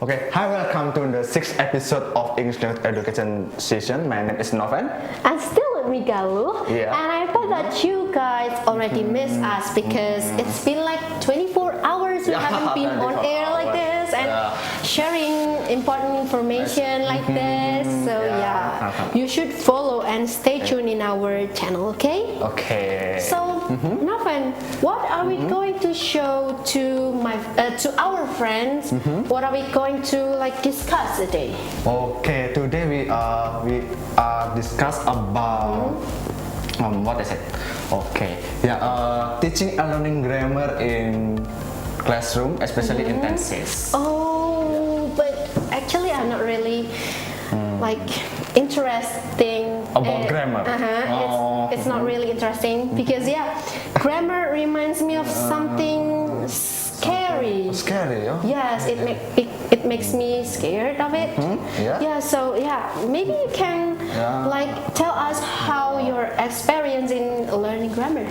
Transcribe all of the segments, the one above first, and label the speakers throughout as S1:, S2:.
S1: Okay, hi, welcome to the sixth episode of English Language Education Session. My name is Noven.
S2: And still with me, Galuh.
S1: Yeah.
S2: And I bet that you guys already miss us because it's been like 24 hours we haven't been on
S1: 24
S2: air like this and sharing important information like this. So yeah, you should follow and stay tuned in our channel, okay?
S1: Okay.
S2: So, Noven, what are we going to show to our friends? What are we going to discuss today?
S1: Okay, today we discuss about what is it? Okay, teaching and learning grammar in classroom, especially in tenses.
S2: Oh, but actually I'm not really interesting
S1: About grammar.
S2: It's not really interesting because grammar reminds me of something scary.
S1: Scary, yeah?
S2: Yes, it makes me scared of it. So maybe you can tell us how your experience in learning grammar.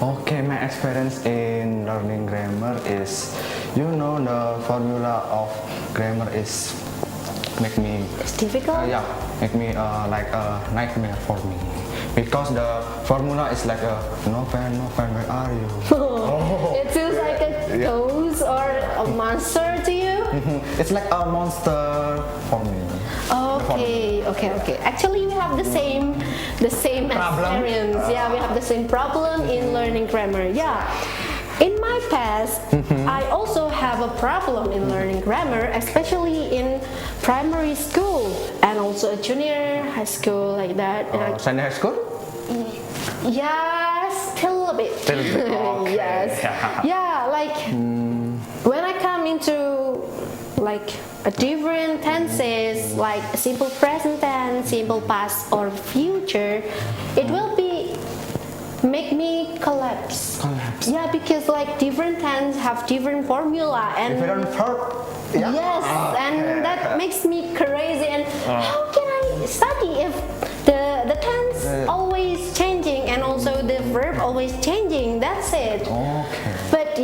S1: Okay, my experience in learning grammar is, the formula of grammar is
S2: It's difficult.
S1: make me like a nightmare for me because the formula is like a Noven, where are you?
S2: It feels like a ghost or a monster to you.
S1: It's like a monster for me.
S2: Okay. Actually, we have the same
S1: Problem?
S2: experience. We have the same problem in learning grammar. In my past, I also have a problem in learning grammar, especially in primary school and also a junior high school like that.
S1: Senior high school?
S2: Still a bit.
S1: Okay.
S2: Yes. When I come into a different tenses like simple present tense, simple past or future, it will make me collapse. Yeah, because different tense have different formula and
S1: Different verb.
S2: yes, and that makes me crazy. And how can I study if the tense always changing and also the verb always changing? That's it.
S1: Okay.
S2: But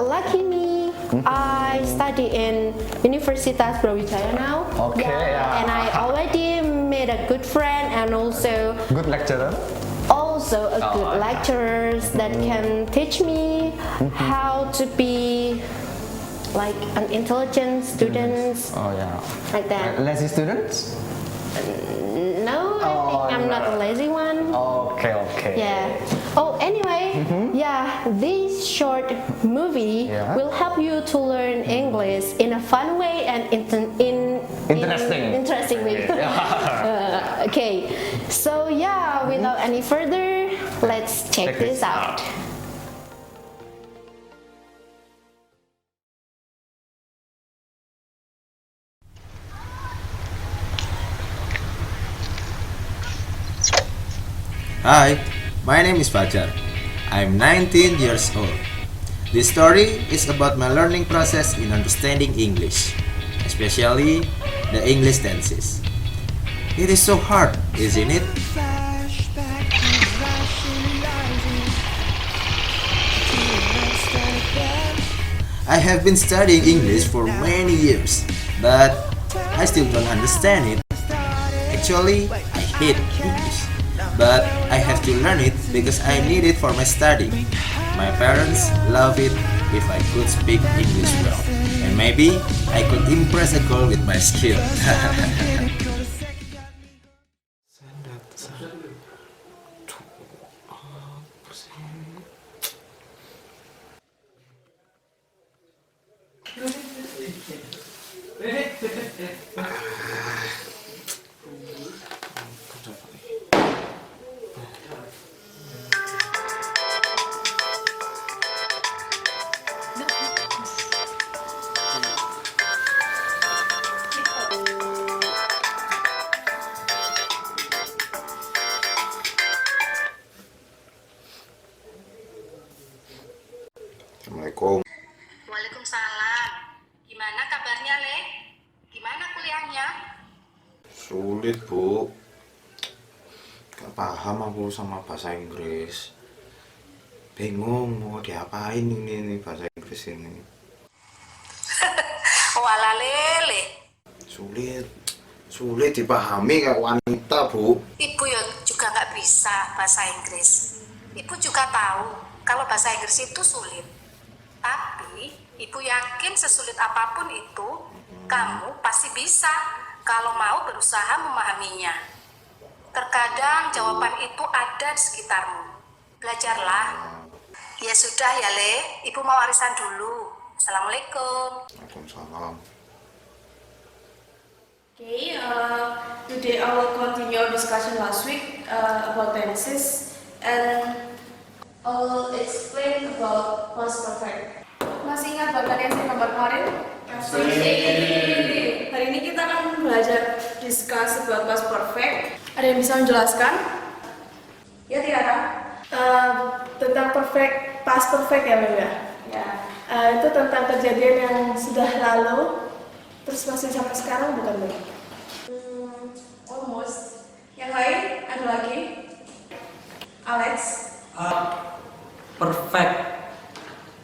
S2: lucky me, I study in Universitas Brawijaya now.
S1: Okay,
S2: And I already made a good friend and also
S1: Good lecturer.
S2: a good lecturers that can teach me how to be an intelligent students like that.
S1: Lazy students?
S2: No, I think I'm not a lazy one.
S1: Okay.
S2: Anyway, this short movie will help you to learn English in a fun way and interesting way. Okay, so without any further, let's check this out.
S3: Hi, my name is Fajar. I'm 19 years old. This story is about my learning process in understanding English, especially the English tenses. It is so hard, isn't it? I have been studying English for many years, but I still don't understand it. Actually, I hate English, but I have to learn it because I need it for my study. My parents love it if I could speak English well, and maybe I could impress a girl with my skill. Assalamualaikum.
S4: Waalaikumsalam. Gimana kabarnya, Le? Gimana kuliahnya?
S3: Sulit, Bu. Gak paham aku sama bahasa Inggris. Bingung mau diapain ini bahasa Inggris ini.
S4: wala lele.
S5: Sulit dipahami kayak wanita, Bu.
S4: Ibu ya juga nggak bisa bahasa Inggris. Ibu juga tahu kalau bahasa Inggris itu sulit. Tapi ibu yakin sesulit apapun itu, kamu pasti bisa kalau mau berusaha memahaminya. Terkadang jawaban itu ada di sekitarmu. Belajarlah. Ya sudah ya Le, ibu mau arisan dulu. Assalamualaikum.
S5: Waalaikumsalam.
S6: Okay, today I will continue our discussion last week about tenses, and I will explain about past perfect. Masih ingat bagian yang saya gambar kemarin? Hari ini kita akan belajar discuss about past perfect. Ada yang bisa menjelaskan? Ya, Tiara. Tentang perfect, past perfect ya, Mbak? Ya. Itu tentang kejadian yang sudah lalu, terus masih sampai sekarang, bukan, Mbak? Almost. Yang lain ada lagi? Alex?
S7: Perfect.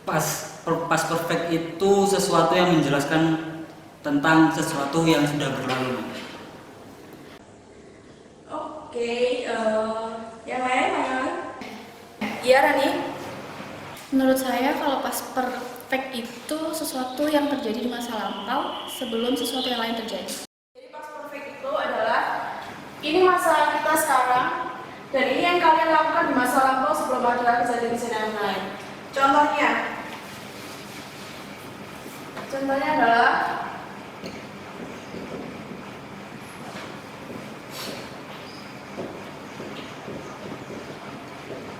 S7: Past perfect itu sesuatu yang menjelaskan tentang sesuatu yang sudah berlalu.
S6: Oke, yang lain? Iya, Rani?
S8: Menurut saya kalau past perfect itu sesuatu yang terjadi di masa lampau sebelum sesuatu yang lain terjadi.
S6: Jadi past perfect itu adalah ini masa kita sekarang dan ini yang kalian lakukan di masa lampau sebelum ada kejadian-kejadian lain. Contohnya adalah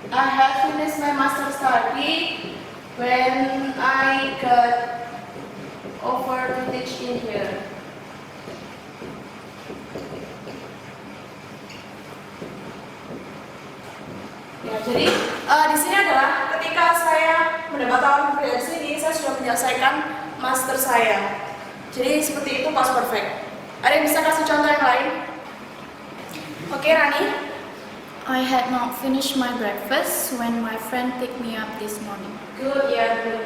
S6: I have finished my master study when I got offered to teach in here. Ya, jadi di sini adalah ketika saya mendapat tawaran kerja di sini, saya sudah menyelesaikan master saya. Jadi seperti itu past perfect. Ada yang bisa kasih contoh yang lain? Oke, Rani.
S8: I had not finished my breakfast when my friend picked me up this morning.
S6: Good, ya, good.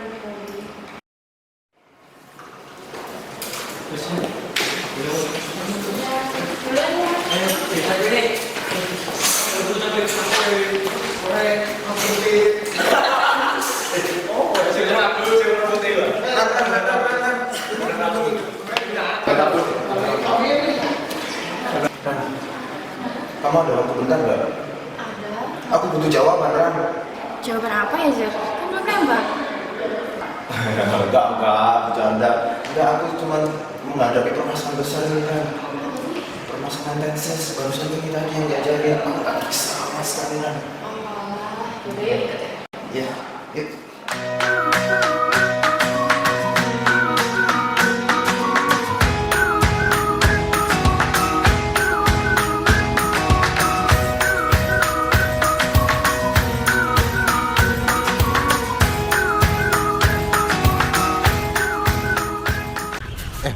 S5: Kamu ada waktu bentar nggak?
S8: Ada.
S5: Aku butuh jawaban, Ran.
S8: Jawaban apa ya, Zek? Kan belum nembak.
S5: Enggak, bercanda. Enggak, aku cuma menghadapi permasalahan besar ini, kan. Permasalahan tenses, barusan ini tadi yang diajarin. Aku nggak bisa sama sekali, Ran.
S6: Yaudah, yuk ikut ya.
S5: Ya, yuk.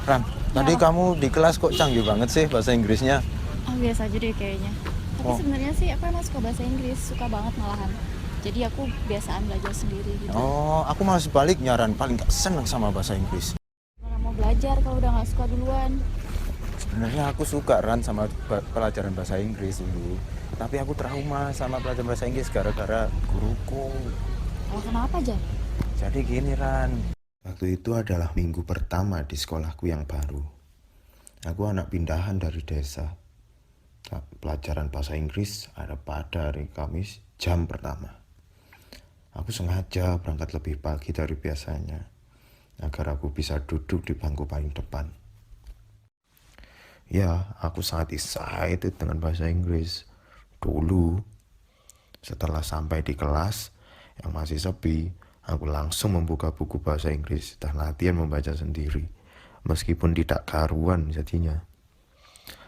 S5: Ran, tadi kamu di kelas kok canggih banget sih bahasa Inggrisnya?
S8: Oh, biasa aja deh kayaknya. Tapi sebenarnya sih aku emang suka bahasa Inggris, suka banget malahan. Jadi aku biasaan belajar sendiri gitu.
S5: Oh, aku malah sebaliknya, Ran. Paling gak seneng sama bahasa Inggris.
S8: Mana mau belajar kalau udah nggak suka duluan.
S5: Sebenarnya aku suka, Ran, sama pelajaran bahasa Inggris dulu. Tapi aku trauma sama pelajaran bahasa Inggris gara-gara guruku.
S8: Oh, kenapa, Jan?
S5: Jadi gini, Ran. Waktu itu adalah minggu pertama di sekolahku yang baru. Aku anak pindahan dari desa. Pelajaran bahasa Inggris ada pada hari Kamis jam pertama. Aku sengaja berangkat lebih pagi dari biasanya agar aku bisa duduk di bangku paling depan. Ya, aku sangat excited dengan bahasa Inggris. Dulu, setelah sampai di kelas yang masih sepi, aku langsung membuka buku bahasa Inggris dan latihan membaca sendiri, meskipun tidak karuan jadinya.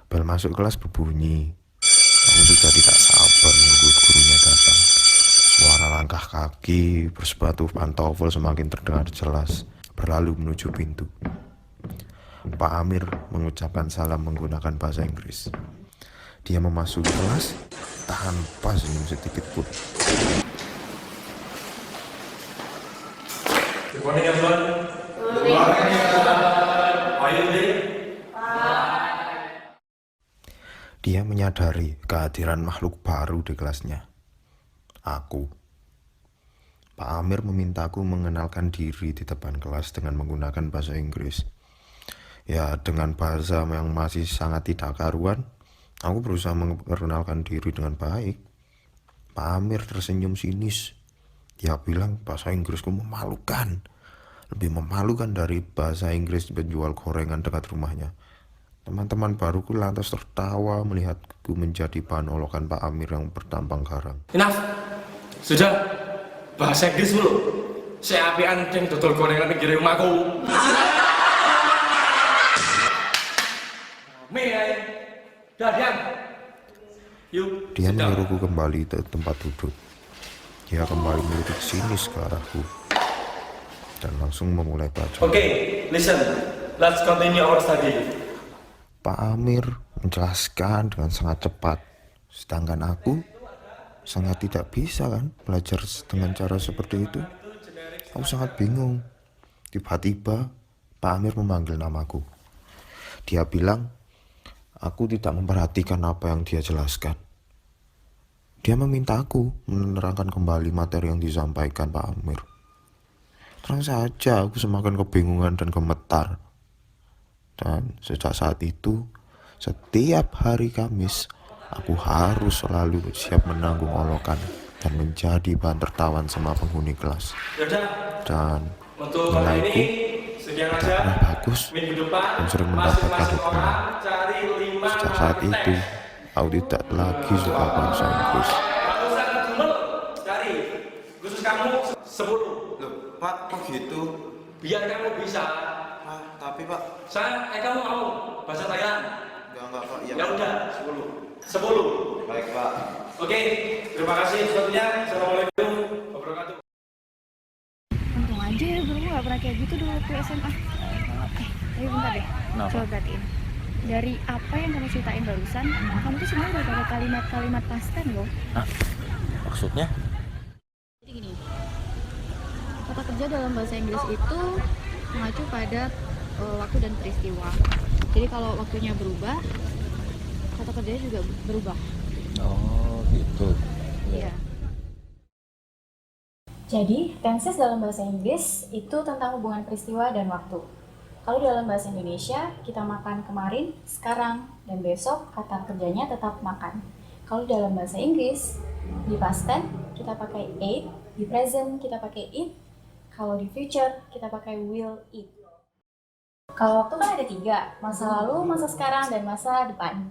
S5: Bel masuk kelas berbunyi. Aku sudah tidak sabar menunggu gurunya datang. Suara langkah kaki bersepatu pantofel semakin terdengar jelas, berlalu menuju pintu. Pak Amir mengucapkan salam menggunakan bahasa Inggris. Dia memasuki kelas tanpa senyum sedikit pun.
S9: Good morning, everyone.
S6: Good morning.
S5: Dia menyadari kehadiran makhluk baru di kelasnya. Aku. Pak Amir memintaku mengenalkan diri di depan kelas dengan menggunakan bahasa Inggris. Ya, dengan bahasa yang masih sangat tidak karuan, aku berusaha memperkenalkan diri dengan baik. Pak Amir tersenyum sinis. Dia bilang bahasa Inggrisku memalukan. Lebih memalukan dari bahasa Inggris penjual gorengan dekat rumahnya. Teman-teman baruku lantas tertawa melihatku menjadi bahan olokan Pak Amir yang bertampang garang.
S9: Enough. Sudah. Bahasa Inggris dulu. Saya apian yang dodol gorengan pinggir rumahku. Mei, dah diam. Yuk.
S5: Dia menyuruhku kembali ke tempat duduk. Dia kembali melirik sinis ke arahku dan langsung memulai baca.
S9: Okay, listen. Let's continue our study.
S5: Pak Amir menjelaskan dengan sangat cepat, sedangkan aku sangat tidak bisa kan belajar dengan cara seperti itu. Aku sangat bingung. Tiba-tiba Pak Amir memanggil namaku. Dia bilang aku tidak memperhatikan apa yang dia jelaskan. Dia meminta aku menerangkan kembali materi yang disampaikan Pak Amir. Terang saja aku semakin kebingungan dan gemetar. Dan sejak saat itu, setiap hari Kamis, aku harus selalu siap menanggung olokan dan menjadi bahan tertawan sama penghuni kelas. Dan nilaiku tidak pernah bagus dan sering mendapatkan hukuman. Sejak saat itu, aku tidak lagi suka bahasa Inggris.
S9: Khusus kamu 10.
S3: Loh, Pak, kok gitu?
S9: Biar kamu bisa.
S3: Tapi Pak,
S9: Kamu mau bahasa Thailand?
S3: enggak Pak.
S9: Ya udah, 10.
S3: Baik Pak.
S9: Oke, terima kasih sebetulnya. Assalamualaikum wabarakatuh.
S8: Untung aja ya guruku gak pernah kayak gitu dulu waktu SMA. Tapi bentar deh, coba perhatiin. Dari apa yang kamu ceritain barusan, kamu tuh sebenarnya udah pakai kalimat-kalimat past tense loh.
S3: Maksudnya?
S8: Jadi gini, kata kerja dalam bahasa Inggris itu mengacu pada waktu dan peristiwa. Jadi kalau waktunya berubah, kata kerjanya juga berubah.
S3: Oh, gitu.
S8: Iya. Jadi, tenses dalam bahasa Inggris itu tentang hubungan peristiwa dan waktu. Kalau dalam bahasa Indonesia, kita makan kemarin, sekarang, dan besok kata kerjanya tetap makan. Kalau dalam bahasa Inggris, di past tense kita pakai ate, di present kita pakai eat, kalau di future kita pakai will eat. Kalau waktu kan ada 3, masa lalu, masa sekarang, dan masa depan.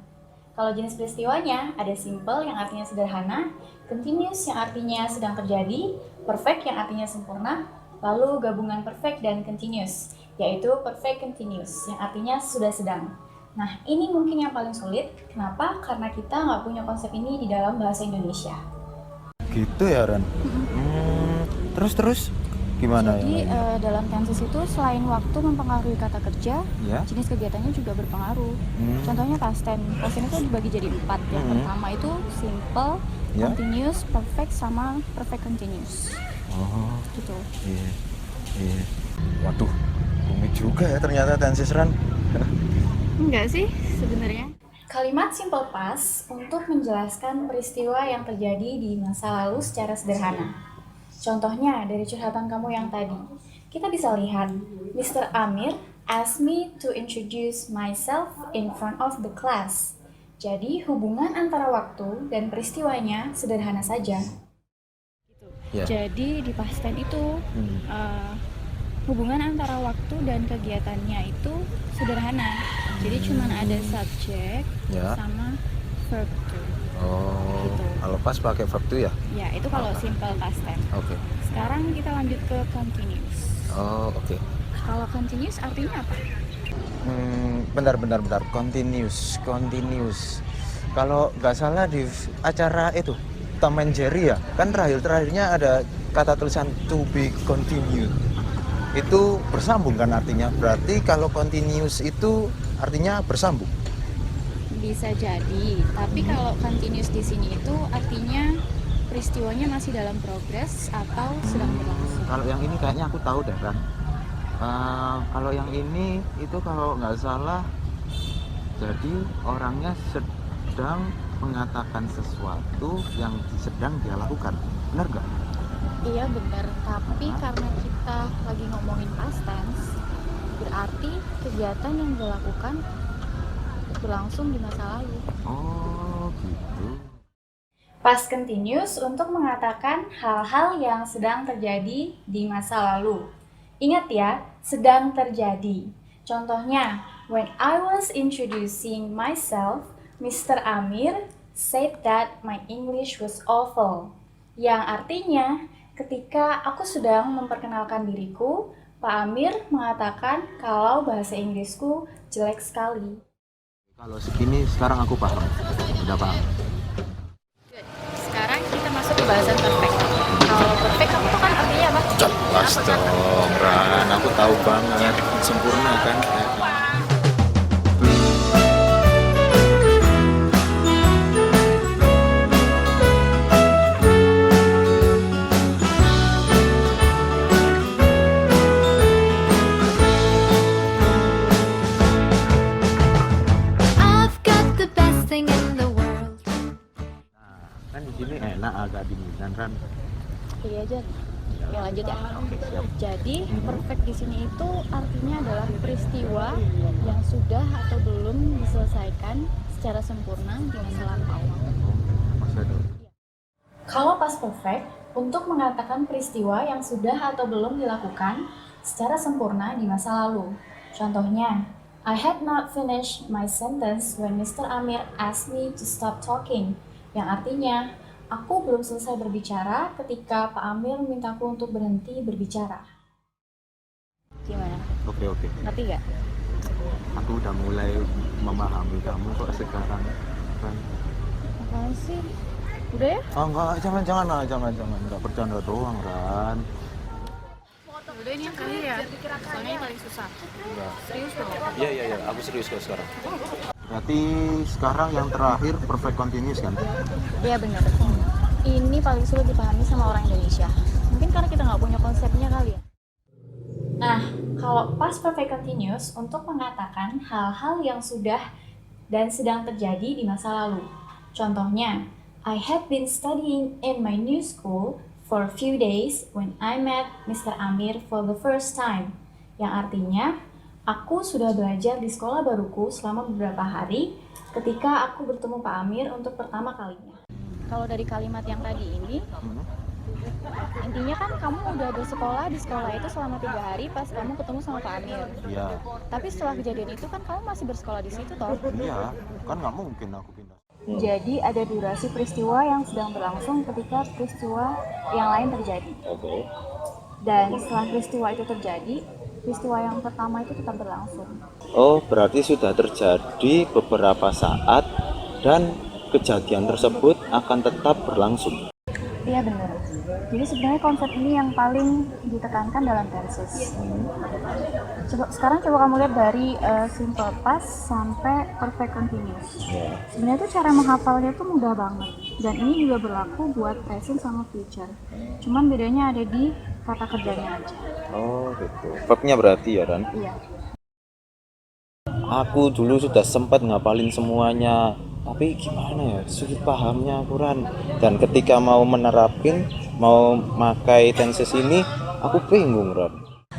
S8: Kalau jenis peristiwanya, ada simple yang artinya sederhana, continuous yang artinya sedang terjadi, perfect yang artinya sempurna, lalu gabungan perfect dan continuous, yaitu perfect continuous yang artinya sudah sedang. Nah, ini mungkin yang paling sulit. Kenapa? Karena kita nggak punya konsep ini di dalam bahasa Indonesia.
S10: Gitu ya, Ren? Terus gimana?
S8: Jadi dalam tenses itu selain waktu mempengaruhi kata kerja,
S10: ya?
S8: jenis kegiatannya juga berpengaruh. Contohnya past tense. Past tense itu dibagi jadi 4. Yang pertama itu simple,
S10: Ya?
S8: continuous, perfect, sama perfect continuous.
S10: Oh,
S8: Gitu.
S10: iya. Waduh, rumit juga ya ternyata tenses, Ren.
S8: Enggak sih sebenarnya.
S2: Kalimat simple past untuk menjelaskan peristiwa yang terjadi di masa lalu secara sederhana. Contohnya dari curhatan kamu yang tadi. Kita bisa lihat, Mr. Amir asked me to introduce myself in front of the class. Jadi hubungan antara waktu dan peristiwanya sederhana saja.
S10: Ya.
S8: Jadi di past tense itu hubungan antara waktu dan kegiatannya itu sederhana. Jadi cuma ada subjek
S10: Ya.
S8: sama verb to.
S10: Oh,
S8: Gitu.
S10: kalau pas pakai verb to ya?
S8: Ya, itu kalau simple past tense.
S10: Oke.
S8: Sekarang kita lanjut ke continuous.
S10: Oh, oke.
S8: Kalau continuous artinya apa?
S10: Bentar. Continuous. Kalau nggak salah di acara itu Tom and Jerry ya, kan terakhirnya ada kata tulisan to be continued. Itu bersambung kan artinya. Berarti kalau continuous itu artinya bersambung.
S8: Bisa jadi, tapi kalau continuous di sini itu artinya peristiwanya masih dalam progres atau sedang berlangsung.
S10: Kalau yang ini kayaknya aku tahu deh kan. Kalau yang ini itu kalau nggak salah, jadi orangnya sedang mengatakan sesuatu yang sedang dia lakukan. Benar gak?
S8: Iya bener, tapi karena kita lagi ngomongin past tense, berarti kegiatan yang dilakukan berlangsung di masa lalu.
S10: Oh gitu.
S8: Past continuous untuk mengatakan hal-hal yang sedang terjadi di masa lalu. Ingat ya, sedang terjadi. Contohnya, when I was introducing myself, Mr. Amir said that my English was awful. Yang artinya, ketika aku sedang memperkenalkan diriku, Pak Amir mengatakan kalau bahasa Inggrisku jelek sekali.
S10: Kalau segini sekarang aku paham. Udah paham.
S8: Sekarang kita masuk ke bahasan perfect. Kalau perfect kamu tuh kan artinya apa?
S10: Jelas dong, Ran. Aku tahu banget. Sempurna kan? Kan di sini enak agak dinginan kan.
S8: Iya aja. Ya lanjut ya.
S10: Oke, siap.
S8: Jadi perfect di sini itu artinya adalah peristiwa yang sudah atau belum diselesaikan secara sempurna di masa lampau. Kalau past perfect untuk mengatakan peristiwa yang sudah atau belum dilakukan secara sempurna di masa lalu. Contohnya, I had not finished my sentence when Mr. Amir asked me to stop talking. Yang artinya, aku belum selesai berbicara ketika Pak Amir memintaku untuk berhenti berbicara. Gimana?
S10: Oke.
S8: Ngerti gak?
S10: Aku udah mulai memahami kamu kok sekarang kan.
S8: Apaan sih? Udah ya?
S10: Oh enggak, jangan. Enggak bercanda doang, Ran.
S6: Udah ini yang terakhir ya, soalnya yang paling susah. Serius dong?
S10: Iya, aku serius kok sekarang. Berarti sekarang yang terakhir perfect continuous kan?
S8: Iya benar. Ini paling sulit dipahami sama orang Indonesia. Mungkin karena kita nggak punya konsepnya kali ya. Nah, kalau past perfect continuous untuk mengatakan hal-hal yang sudah dan sedang terjadi di masa lalu. Contohnya, I had been studying in my new school for a few days when I met Mr. Amir for the first time. Yang artinya, aku sudah belajar di sekolah baruku selama beberapa hari ketika aku bertemu Pak Amir untuk pertama kalinya. Kalau dari kalimat yang tadi ini, intinya kan kamu udah bersekolah di sekolah itu selama 3 hari pas kamu ketemu sama Pak Amir.
S10: Iya.
S8: Tapi setelah kejadian itu kan kamu masih bersekolah di situ toh?
S10: Iya, kan nggak mungkin aku pindah.
S8: Jadi ada durasi peristiwa yang sedang berlangsung ketika peristiwa yang lain terjadi.
S10: Oke.
S8: Dan setelah peristiwa itu terjadi, peristiwa yang pertama itu tetap berlangsung.
S10: Oh, berarti sudah terjadi beberapa saat dan kejadian tersebut akan tetap berlangsung.
S8: Iya benar. Jadi sebenarnya konsep ini yang paling ditekankan dalam tenses. Sekarang coba kamu lihat dari simple past sampai perfect continuous. Sebenarnya tuh cara menghafalnya tuh mudah banget. Dan ini juga berlaku buat present sama future. Cuman bedanya ada di kata kerjanya aja.
S10: Oh gitu. Verbnya berarti ya, Ran?
S8: Iya.
S10: Aku dulu sudah sempat ngapalin semuanya, tapi gimana ya, sulit pahamnya aku, Ran. Dan ketika mau menerapin, mau pakai tenses ini, aku bingung, Ran.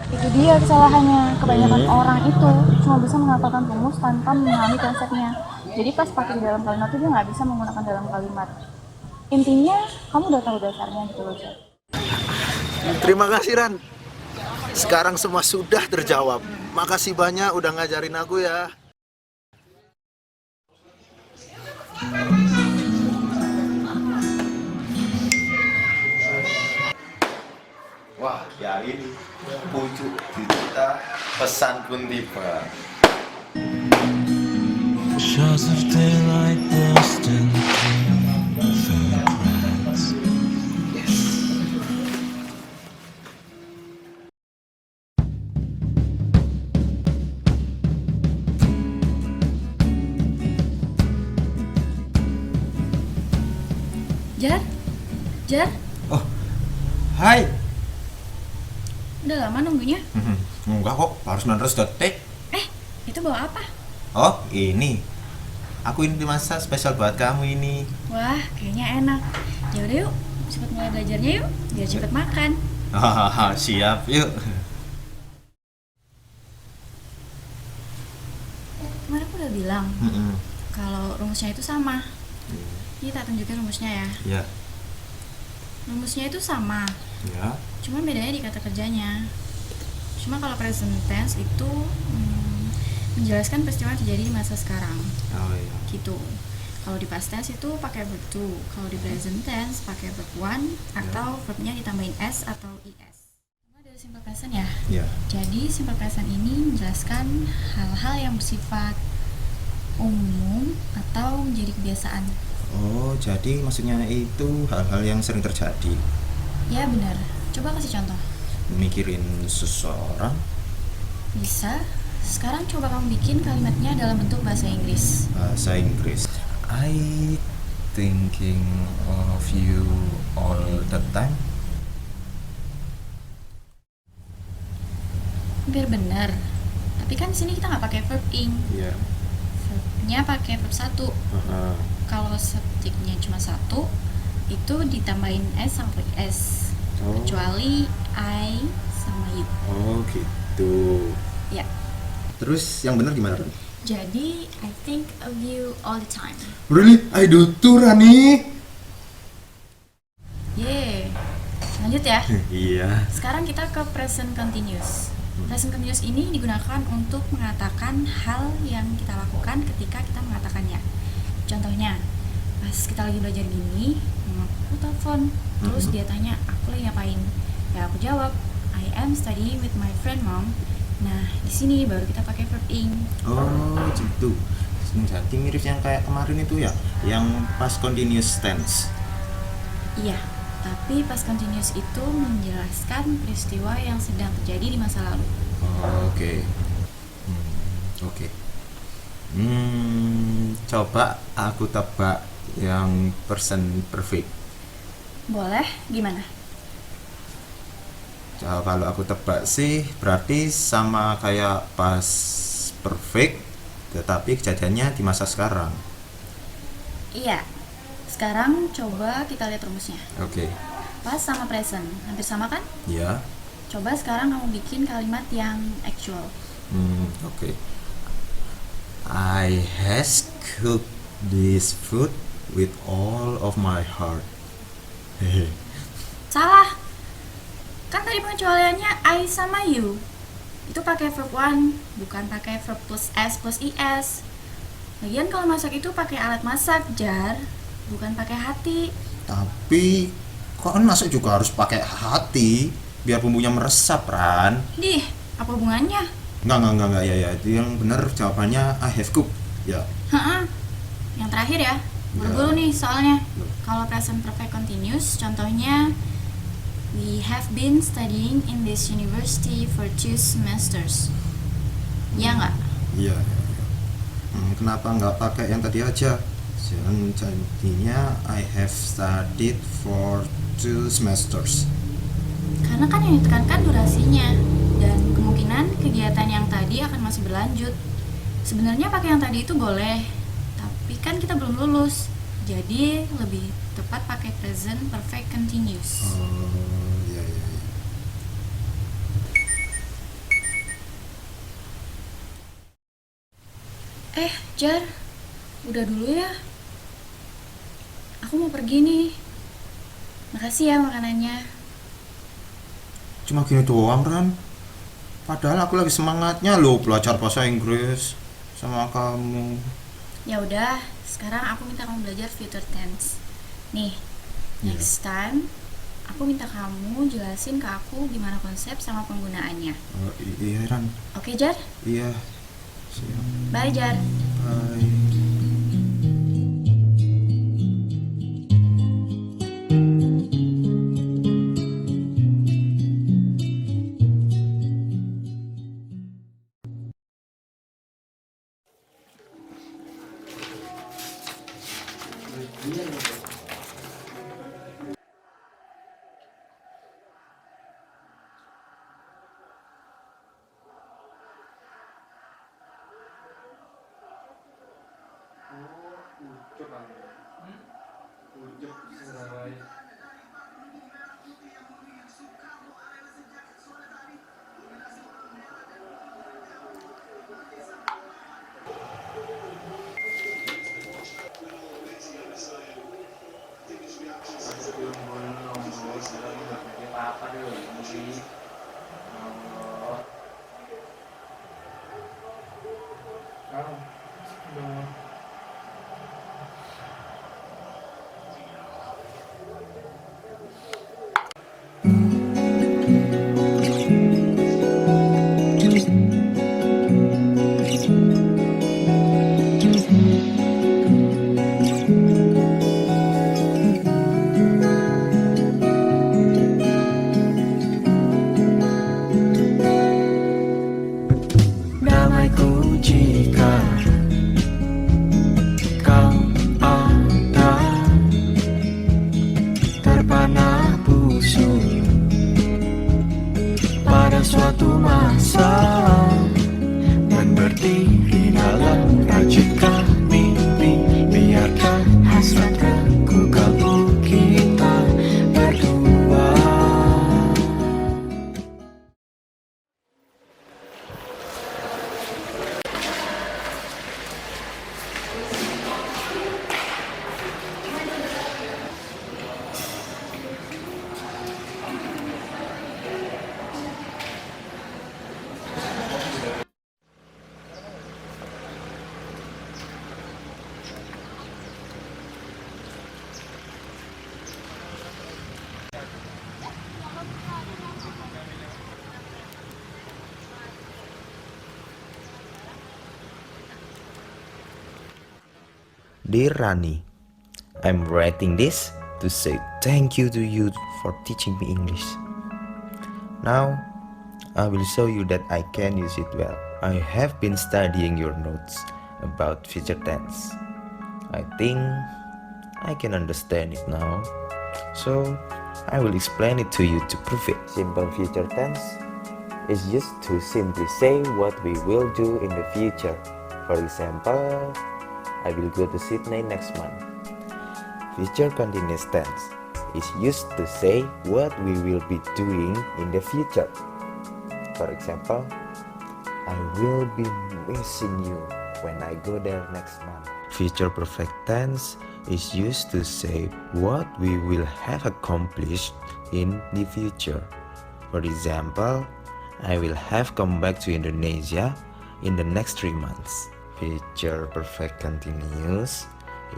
S8: Itu dia kesalahannya. Kebanyakan orang itu cuma bisa mengatakan rumus tanpa memahami konsepnya. Jadi pas pakai di dalam kalimat itu dia nggak bisa menggunakan dalam kalimat. Intinya, kamu udah tahu dasarnya gitu loh, Jad.
S5: Terima kasih, Ran. Sekarang semua sudah terjawab. Makasih banyak udah ngajarin aku ya. Wah, ya ini pucuk digital pesan pun tiba.
S11: Shards of daylight bursting through fragments.
S6: Jar?
S3: Oh, hai.
S6: Udah lama nunggunya?
S3: Enggak kok, baru 900 detik.
S6: Itu bawa apa?
S3: Oh, ini Aku ini dimasak spesial buat kamu ini.
S8: Wah, kayaknya enak. Ya udah yuk, cepet mulai belajarnya yuk, biar cepet makan.
S3: Hahaha, siap, yuk.
S8: Kemarin aku udah bilang
S3: Mm-mm.
S8: kalau rumusnya itu sama. Ini tak tunjukin rumusnya ya.
S3: Ya,
S8: Rumusnya itu sama,
S3: ya.
S8: cuma bedanya di kata kerjanya. Cuma kalau present tense itu menjelaskan peristiwa yang terjadi di masa sekarang.
S3: Oh iya.
S8: Gitu. Kalau di past tense itu pakai verb to, kalau di present tense pakai verb one atau verbnya ditambahin s atau is. Sama dari simple present ya.
S3: Ya.
S8: Jadi simple present ini menjelaskan hal-hal yang bersifat umum atau menjadi kebiasaan.
S3: Oh, jadi maksudnya itu hal-hal yang sering terjadi.
S8: Ya benar. Coba kasih contoh.
S3: Mikirin seseorang.
S8: Bisa. Sekarang coba kamu bikin kalimatnya dalam bentuk bahasa Inggris.
S3: Bahasa Inggris. I thinking of you all the time.
S8: Hampir benar. Tapi kan di sini kita nggak pakai verb ing.
S3: Iya.
S8: Verbnya pakai verb satu. Kalau subjeknya cuma satu, itu ditambahin s sama is.
S3: Oh.
S8: Kecuali I sama you.
S3: Oh gitu.
S8: Ya.
S3: Terus yang benar gimana, Ran?
S8: Jadi I think of you all the time.
S3: Really? I do too, Rani.
S8: Yeay. Lanjut ya.
S3: Iya.
S8: Sekarang kita ke present continuous. Present continuous ini digunakan untuk mengatakan hal yang kita lakukan ketika kita mengatakannya. Contohnya, pas kita lagi belajar gini, aku telepon, terus dia tanya, aku lagi ngapain? Ya aku jawab, I am studying with my friend mom. Nah, di sini baru kita pakai verb ing.
S3: Oh gitu. Jadi mirip yang kayak kemarin itu ya, yang past continuous tense.
S8: Iya, tapi past continuous itu menjelaskan peristiwa yang sedang terjadi di masa lalu.
S3: Oh, oke. Oke. Coba aku tebak yang present perfect.
S8: Boleh, gimana?
S3: Kalau aku tebak sih berarti sama kayak past perfect, tetapi kejadiannya di masa sekarang.
S8: Iya. Sekarang coba kita lihat rumusnya.
S3: Oke.
S8: Past sama present, hampir sama kan?
S3: Ya.
S8: Coba sekarang kamu bikin kalimat yang actual.
S3: Oke. I has cooked this food with all of my heart. Hehe.
S8: Salah. Kan tadi pengecualiannya I sama you. Itu pakai verb one, bukan pakai verb plus s plus is. Lagian kalau masak itu pakai alat masak, Jar, bukan pakai hati.
S3: Tapi kan masak juga harus pakai hati biar bumbunya meresap, Ran.
S8: Dih, apa hubungannya?
S3: Enggak ya. Yang benar jawabannya I have cooked. Ya.
S8: Heeh. Yang terakhir ya. Buru-buru nih soalnya. Kalau present perfect continuous, contohnya we have been studying in this university for 2 semesters. Ya nggak?
S3: Iya. Kenapa nggak pakai yang tadi aja? Jadinya I have studied for 2 semesters.
S8: Karena kan yang ditekankan durasinya dan kemungkinan kegiatan yang tadi akan masih berlanjut. Sebenarnya pakai yang tadi itu boleh, tapi kan kita belum lulus. Jadi lebih tepat pakai present perfect continuous.
S3: Iya.
S8: Jar, udah dulu ya. Aku mau pergi nih. Makasih ya makanannya.
S3: Cuma gini doang, Ran. Padahal aku lagi semangatnya loh belajar bahasa Inggris sama kamu.
S8: Ya udah, sekarang aku minta kamu belajar future tense. Nih, next time aku minta kamu jelasin ke aku gimana konsep sama penggunaannya.
S3: Iya, Ran.
S8: Oke, Jar?
S3: Iya. Siap.
S8: Bye, Jar.
S3: Bye.
S11: Damaiku jika kau ada, terpana busuk pada suatu masa, dan berdiri dalam racikan mimpi. Biarkan hasrat keku kalbu kita berdua.
S3: Dear Rani, I'm writing this to say thank you to you for teaching me English. Now, I will show you that I can use it well. I have been studying your notes about future tense. I think I can understand it now. So, I will explain it to you to prove it. Simple future tense is used to simply say what we will do in the future. For example, I will go to Sydney next month. Future continuous tense is used to say what we will be doing in the future. For example, I will be missing you when I go there next month. Future perfect tense is used to say what we will have accomplished in the future. For example, I will have come back to Indonesia in the next 3 months. Future perfect continuous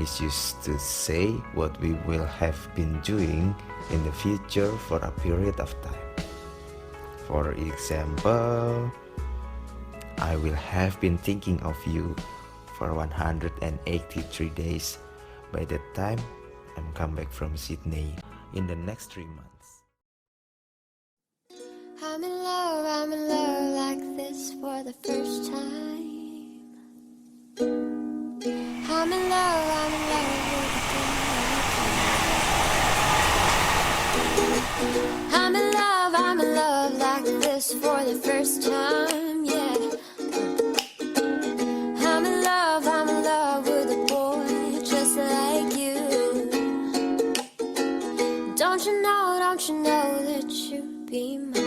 S3: is used to say what we will have been doing in the future for a period of time. For example, I will have been thinking of you for 183 days by the time I'm come back from Sydney in the next 3 months.
S12: I'm in love like this for the first time. I'm in love I'm in love like this for the first time, yeah. I'm in love with a boy just like you. Don't you know that you'd be mine?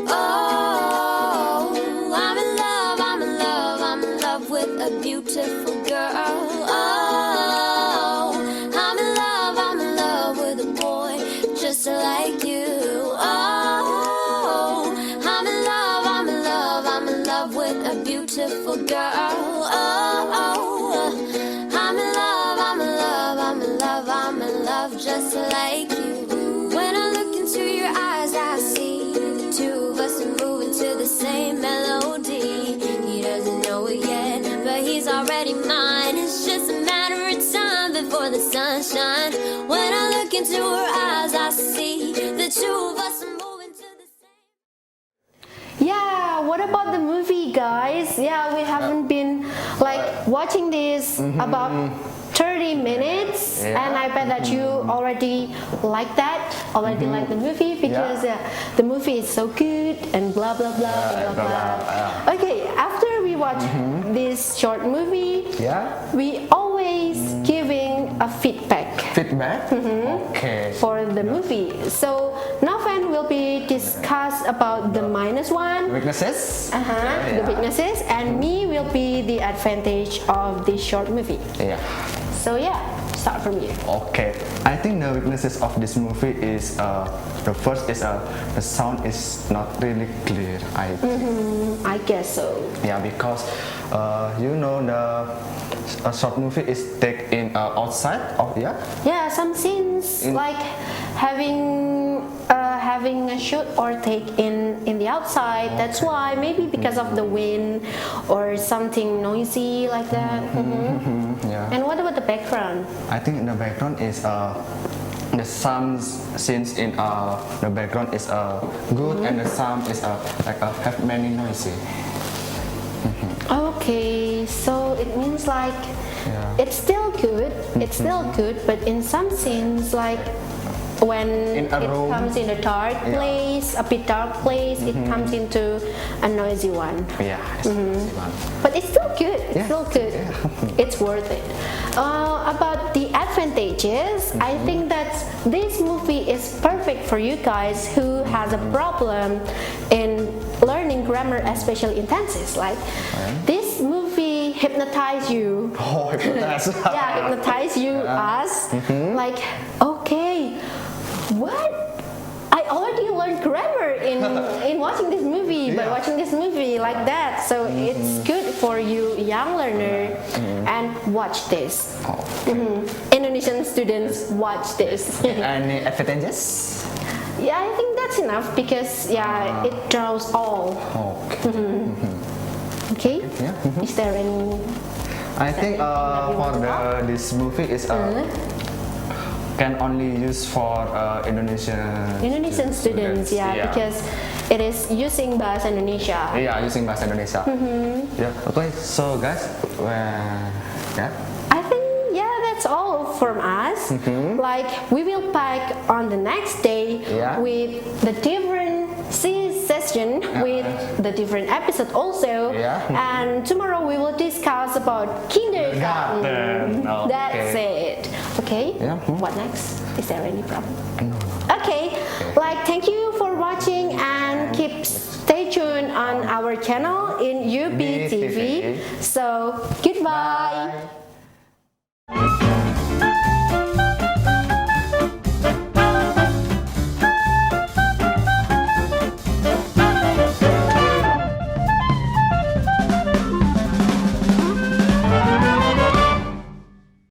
S12: Oh, I'm in love with a beautiful girl. Oh, I'm in love with a boy just like you. Oh, I'm in love with a beautiful girl. Oh, I'm in love just like you. When I look into your eyes, I see the two of us are moving to the same melody. He doesn't know it yet, but he's already mine. It's just a matter of time before the sunshine. When I look into her eyes, I see the two of us are moving to the same.
S2: Yeah, what about the movie, guys? Yeah, we haven't been like watching this about 30 minutes, and I bet that you already like like the movie, because the movie is so good and blah blah blah blah blah. Okay, after we watch this short movie, we always feedback.
S1: Feedback? Okay.
S2: For the movie. So Noven will be discuss about the -1,
S1: Weaknesses?
S2: the weaknesses, and me will be the advantage of this short movie.
S1: Yeah.
S2: So yeah, start from you.
S1: Okay. I think the weaknesses of this movie is the first is the sound is not really clear.
S2: I guess so.
S1: Yeah, because you know the short movie is take in outside of
S2: Yeah, some scenes like having a shoot or take in the outside. That's why maybe because of the wind or something noisy like that.
S1: Yeah.
S2: And what about the background?
S1: I think in the background is the sound scenes in the background is good and the sound is like have many noisy.
S2: Okay, so it means like it's still good. It's still good, but in some scenes like when
S1: In a
S2: it
S1: room.
S2: comes in a dark place, a bit dark place, it comes into a noisy one.
S1: Yeah. It's noisy one.
S2: But it's still good. It's
S1: Yeah,
S2: still good. It's worth it. About the advantages, I think that this movie is perfect for you guys who has a problem in learning grammar, especially in tenses. Like this movie hypnotize you.
S1: Oh, hypnotize.
S2: Yeah, hypnotize you us. Like okay, what? I already learned grammar in watching this movie, by watching this movie like that. So it's good for you young learner and watch this. Indonesian students watch this.
S1: Any advantages?
S2: Yeah, I think that's enough because it draws all. Okay.
S1: Yeah.
S2: Is there any?
S1: I think for this movie is can only use for Indonesian
S2: students, because it is using bahasa Indonesia.
S1: Yeah, using bahasa Indonesia. Yeah. Okay. So guys,
S2: I think that's all from us. Like we will back on the next day with the different session with the different episode also. And tomorrow we will discuss about kindergarten.
S1: Okay.
S2: That's it. Okay. What next? Is there any problem? Okay. Like thank you for watching and stay tuned on our channel in UB TV. So goodbye.